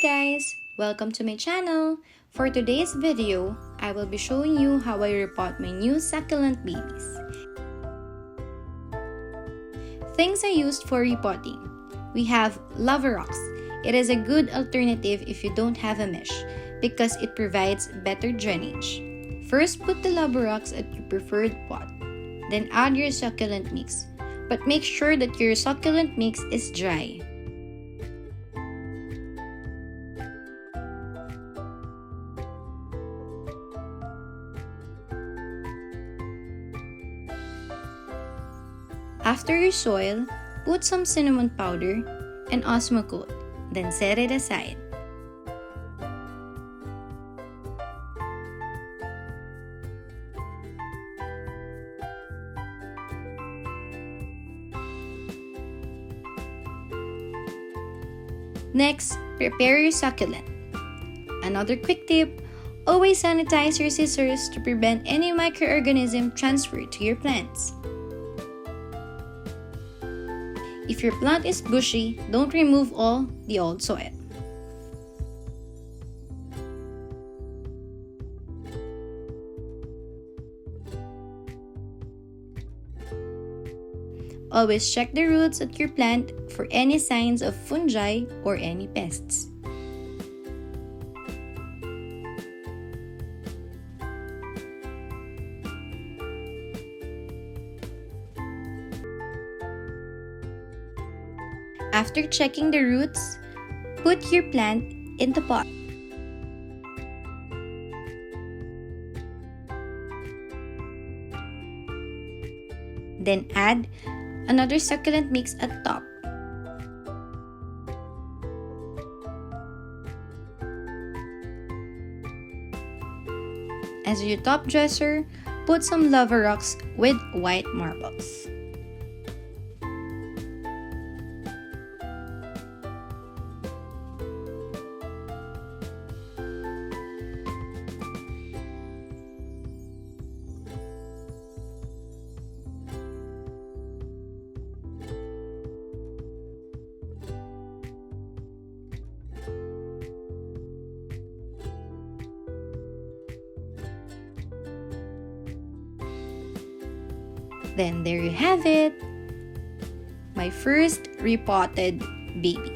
guys! Welcome to my channel! For today's video, I will be showing you how I repot my new succulent babies. Things I used for repotting. We have lava rocks. It is a good alternative if you don't have a mesh because it provides better drainage. First, put the lava rocks at your preferred pot. Then add your succulent mix. But make sure that your succulent mix is dry. After your soil, put some cinnamon powder and osmocote, then set it aside. Next, prepare your succulent. Another quick tip, always sanitize your scissors to prevent any microorganism transfer to your plants. If your plant is bushy, don't remove all the old soil. Always check the roots at your plant for any signs of fungi or any pests. After checking the roots, put your plant in the pot. Then add another succulent mix at top. As your top dresser, put some lava rocks with white marbles. Then there you have it, my first repotted baby.